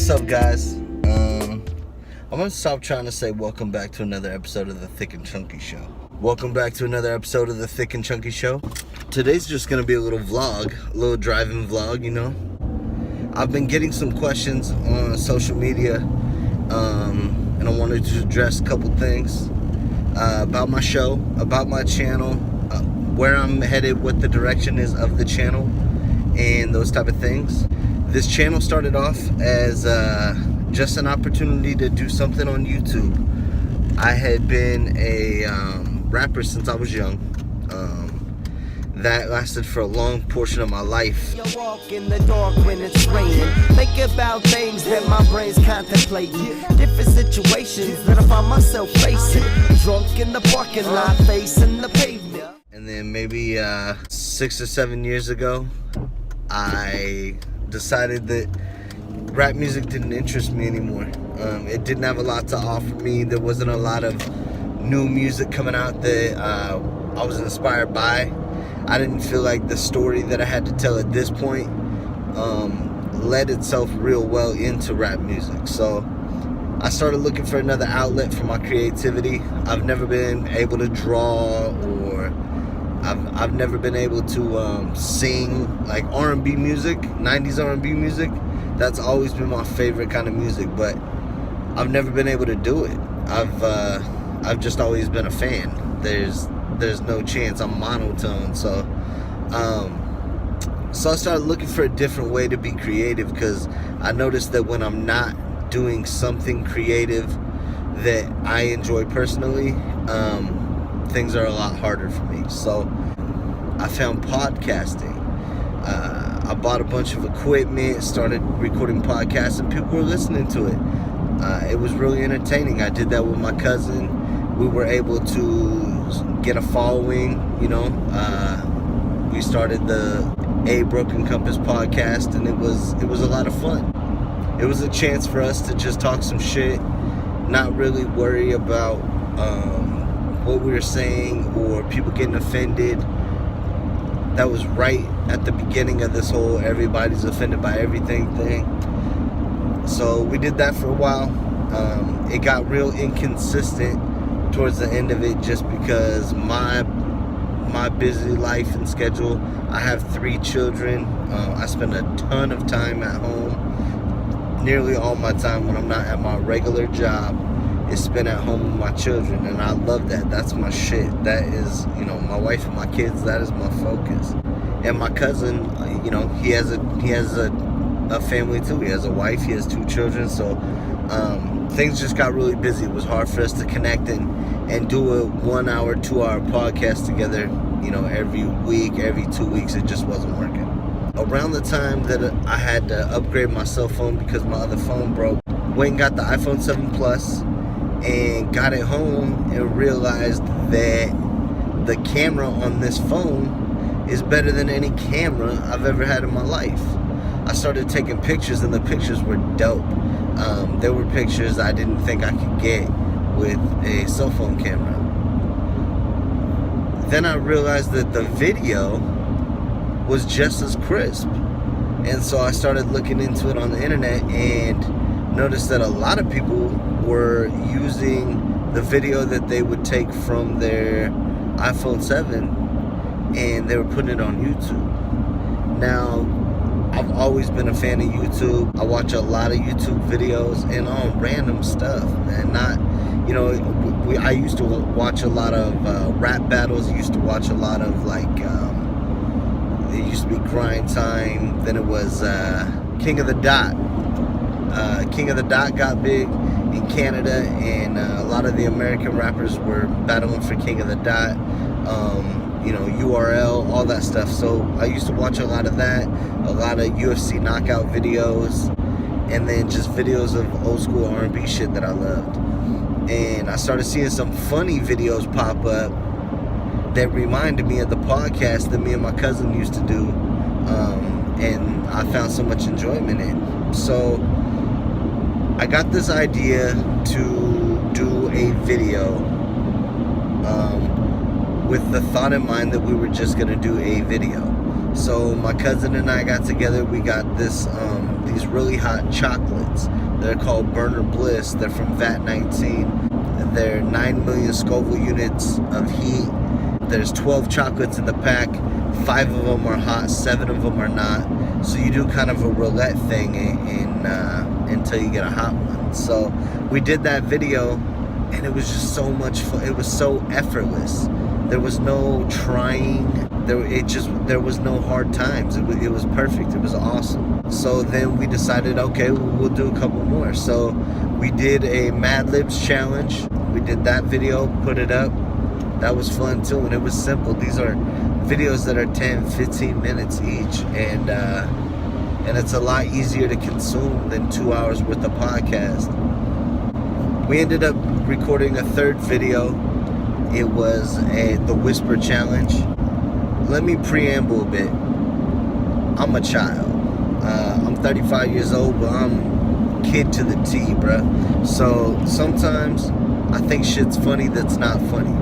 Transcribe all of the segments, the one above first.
What's up, guys? I'm gonna stop trying to say welcome back to another episode of the Thick and Chunky Show. Welcome back to another episode of the Thick and Chunky Show. Today's just gonna be a little vlog, a little driving vlog, you know. I've been getting some questions on social media, and I wanted to address a couple things about my show, about my channel, where I'm headed, what the direction is of the channel, and those type of things. This channel started off as just an opportunity to do something on YouTube. I had been a rapper since I was young. That lasted for a long portion of my life. You walk in the dark when it's raining. Think about things that my brain's contemplating. Different situations that I find myself facing. Drunk in the parking lot, facing the pavement. And then maybe 6 or 7 years ago, I decided that rap music didn't interest me anymore. It didn't have a lot to offer me. There wasn't a lot of new music coming out that I was inspired by. I didn't feel like the story that I had to tell at this point led itself real well into rap music. So I started looking for another outlet for my creativity. I've never been able to draw, or I've never been able to sing like R&B music, 90s R&B music. That's always been my favorite kind of music, but I've never been able to do it. I've just always been a fan. There's no chance. I'm monotone. So I started looking for a different way to be creative, because I noticed that when I'm not doing something creative that I enjoy personally, things are a lot harder for me. So I found podcasting. I bought a bunch of equipment, started recording podcasts, and people were listening to it. It was really entertaining. I did that with my cousin. We were able to get a following, you know. We started the A Broken Compass podcast, and it was a lot of fun. It was a chance for us to just talk some shit, not really worry about what we were saying or people getting offended. That was right at the beginning of this whole everybody's offended by everything thing. So we did that for a while. It got real inconsistent towards the end of it, just because my busy life and schedule. I have 3 children. I spend a ton of time at home. Nearly all my time when I'm not at my regular job is spent at home with my children, and I love that. That's my shit. That is, you know, my wife and my kids. That is my focus. And my cousin, you know, he has a family too. He has a wife. He has 2 children. So things just got really busy. It was hard for us to connect and do a 1 hour, 2 hour podcast together, you know, every week, every 2 weeks. It just wasn't working. Around the time that I had to upgrade my cell phone because my other phone broke, went and got the iPhone 7 Plus and got it home and realized that the camera on this phone is better than any camera I've ever had in my life. I started taking pictures, and the pictures were dope. There were pictures I didn't think I could get with a cell phone camera. Then I realized that the video was just as crisp. And so I started looking into it on the internet and noticed that a lot of people were using the video that they would take from their iPhone 7 and they were putting it on YouTube. Now, I've always been a fan of YouTube. I watch a lot of YouTube videos and on random stuff, man. Not, you know, I used to watch a lot of rap battles. I used to watch a lot of like, it used to be Grind Time. Then it was King of the Dot. King of the Dot got big in Canada, and a lot of the American rappers were battling for King of the Dot. You know, URL, all that stuff. So I used to watch a lot of that, a lot of UFC knockout videos, and then just videos of old school R&B shit that I loved. And I started seeing some funny videos pop up that reminded me of the podcast that me and my cousin used to do, and I found so much enjoyment in. So I got this idea to do a video with the thought in mind that we were just gonna do a video. So my cousin and I got together. We got this these really hot chocolates. They're called Burner Bliss. They're from VAT 19. They're 9 million Scoville units of heat. There's 12 chocolates in the pack. 5 of them are hot, 7 of them are not. So you do kind of a roulette thing until you get a hot one. So we did that video, and it was just so much fun. It was so effortless. There was no trying. There was no hard times. It was perfect. It was awesome. So then we decided, okay, we'll do a couple more. So we did a Mad Libs challenge. We did that video, put it up. That was fun too, and it was simple. These are videos that are 10, 15 minutes each, and it's a lot easier to consume than 2 hours worth of podcast. We ended up recording a third video. It was the Whisper Challenge. Let me preamble a bit. I'm a child. I'm 35 years old, but I'm kid to the T, bruh. So sometimes I think shit's funny that's not funny.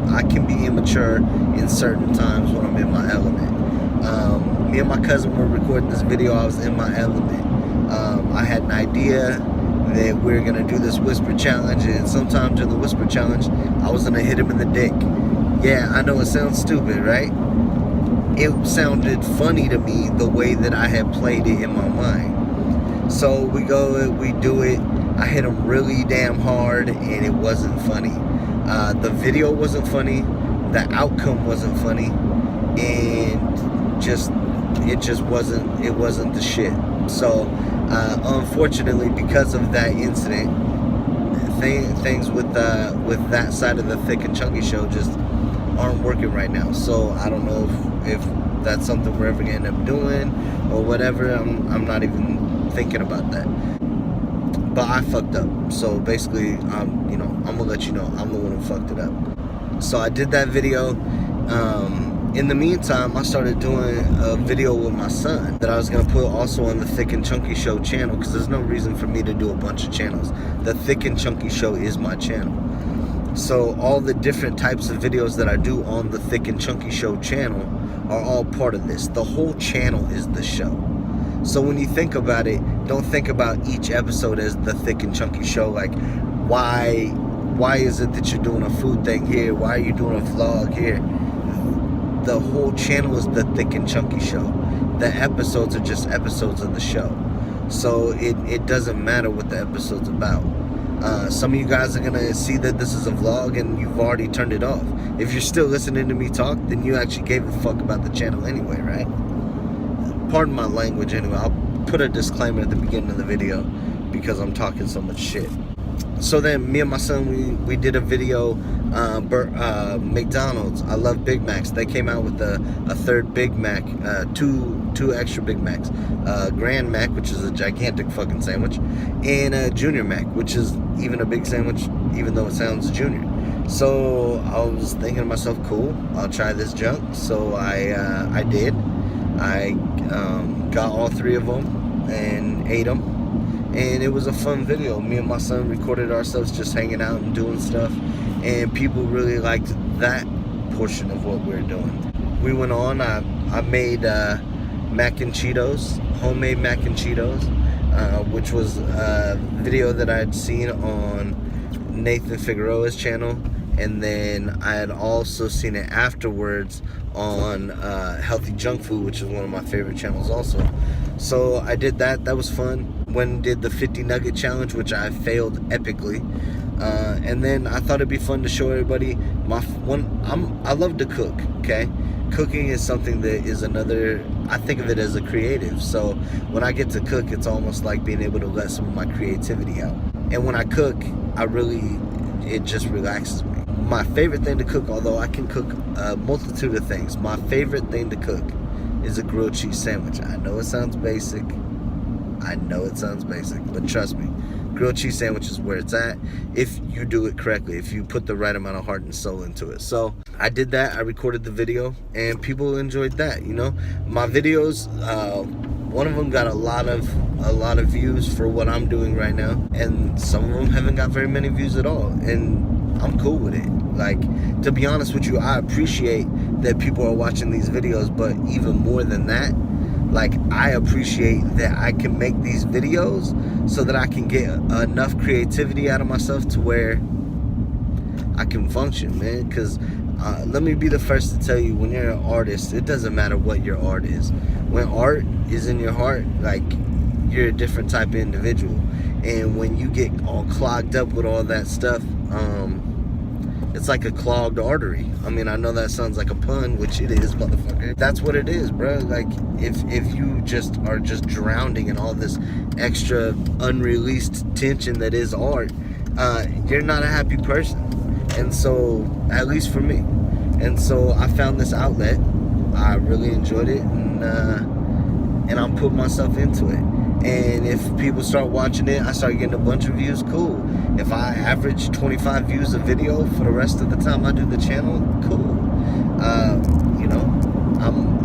I can be immature in certain times when I'm in my element. Me and my cousin were recording this video. I was in my element. I had an idea that we were gonna do this Whisper Challenge, and sometime during the Whisper Challenge, I was gonna hit him in the dick. Yeah, I know it sounds stupid, right? It sounded funny to me the way that I had played it in my mind. So we do it. I hit him really damn hard, and it wasn't funny. The video wasn't funny, the outcome wasn't funny, and it wasn't the shit. So unfortunately, because of that incident, things with that side of the Thick and Chunky show just aren't working right now. So I don't know if that's something we're ever gonna end up doing or whatever. I'm not even thinking about that. But I fucked up. So basically, I'm gonna let you know I'm the one who fucked it up. So I did that video. In the meantime, I started doing a video with my son that I was gonna put also on the Thick and Chunky Show channel, because there's no reason for me to do a bunch of channels. The Thick and Chunky Show is my channel. So all the different types of videos that I do on the Thick and Chunky Show channel are all part of this. The whole channel is the show. So when you think about it, don't think about each episode as the Thick and Chunky Show. Like, why is it that you're doing a food thing here? Why are you doing a vlog here? The whole channel is the Thick and Chunky Show. The episodes are just episodes of the show. So it doesn't matter what the episode's about. Some of you guys are gonna see that this is a vlog and you've already turned it off. If you're still listening to me talk, then you actually gave a fuck about the channel anyway, right? Pardon my language anyway. I'll put a disclaimer at the beginning of the video because I'm talking so much shit. So then me and my son, we did a video. McDonald's, I love Big Macs. They came out with a third Big Mac, two extra Big Macs, Grand Mac, which is a gigantic fucking sandwich, and a Junior Mac, which is even a big sandwich, even though it sounds junior. So I was thinking to myself, cool, I'll try this junk. So I did. I got all 3 of them and ate them. And it was a fun video. Me and my son recorded ourselves just hanging out and doing stuff. And people really liked that portion of what we were doing. We went on, I made mac and Cheetos, homemade mac and Cheetos, which was a video that I had seen on Nathan Figueroa's channel. And then I had also seen it afterwards on Healthy Junk Food, which is one of my favorite channels also. So I did that. That was fun. When did the 50 nugget challenge, which I failed epically. And then I thought it'd be fun to show everybody I love to cook, okay? Cooking is something that is I think of it as a creative. So when I get to cook, it's almost like being able to let some of my creativity out. And when I cook, it just relaxes me. My favorite thing to cook, although I can cook a multitude of things, my favorite thing to cook is a grilled cheese sandwich. I know it sounds basic, but trust me, grilled cheese sandwich is where it's at if you do it correctly, if you put the right amount of heart and soul into it. So I did that. I recorded the video and people enjoyed that. My videos, one of them got a lot of views for what I'm doing right now, and some of them haven't got very many views at all, and I'm cool with it. Like, to be honest with you, I appreciate that people are watching these videos, but even more than that, like, I appreciate that I can make these videos so that I can get enough creativity out of myself to where I can function, man. Because let me be the first to tell you, when you're an artist, it doesn't matter what your art is. When art is in your heart, like, you're a different type of individual. And when you get all clogged up with all that stuff, it's like a clogged artery. I mean, I know that sounds like a pun, which it is, motherfucker. That's what it is, bro. Like, if you just are just drowning in all this extra unreleased tension that is art, you're not a happy person. And so, at least for me. And so I found this outlet. I really enjoyed it, and I'm putting myself into it. And if people start watching it, I start getting a bunch of views, cool. If I average 25 views a video for the rest of the time I do the channel, cool. You know,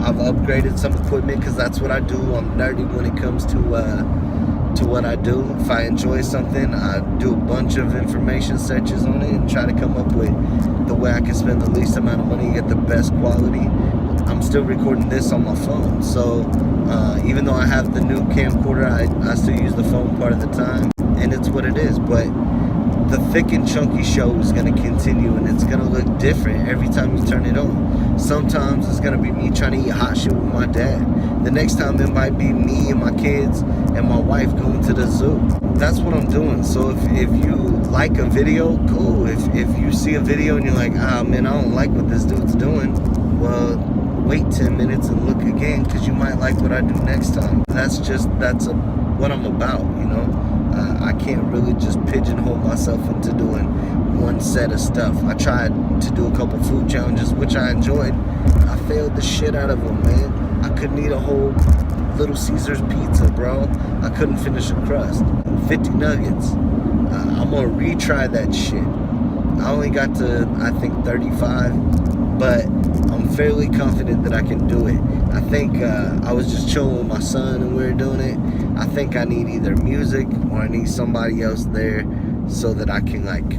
I've upgraded some equipment because that's what I do. I'm nerdy when it comes to what I do. If I enjoy something, I do a bunch of information searches on it and try to come up with the way I can spend the least amount of money and get the best quality. I'm still recording this on my phone, so even though I have the new camcorder, I still use the phone part of the time, and it's what it is. But the Thick and Chunky show is going to continue, and it's going to look different every time you turn it on. Sometimes it's going to be me trying to eat hot shit with my dad. The next time it might be me and my kids and my wife going to the zoo. That's what I'm doing. So if you like a video, cool. If you see a video and you're like, ah, man, I don't like what this dude's doing, well, wait 10 minutes and look again, because you might like what I do next time. That's what I'm about, you know. I can't really just pigeonhole myself into doing one set of stuff. I tried to do a couple food challenges, which I enjoyed. I failed the shit out of them, man. I couldn't eat a whole Little Caesars pizza, bro. I couldn't finish a crust. 50 nuggets. I'm gonna retry that shit. I only got to, I think, 35, but I'm fairly confident that I can do it. I think I was just chilling with my son and we were doing it. I think I need either music or I need somebody else there so that I can, like,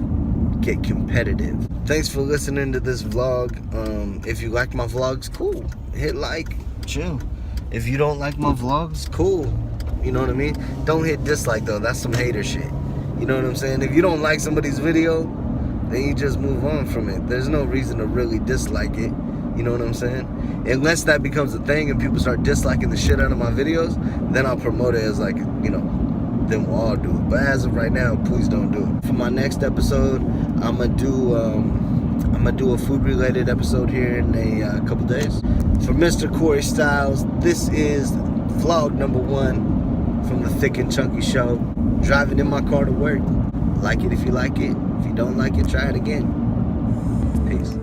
get competitive. Thanks for listening to this vlog. If you like my vlogs, cool. Hit like, chill. If you don't like my vlogs, cool. You know what I mean? Don't hit dislike, though. That's some hater shit. You know what I'm saying? If you don't like somebody's video, then you just move on from it. There's no reason to really dislike it. You know what I'm saying? Unless that becomes a thing and people start disliking the shit out of my videos, then I'll promote it as, like, you know, then we'll all do it. But as of right now, please don't do it. For my next episode, I'm gonna do a food-related episode here in a couple days. For Mr. Corey Styles, this is vlog number 1 from the Thick and Chunky show. Driving in my car to work. Like it if you like it. If you don't like it, try it again. Peace.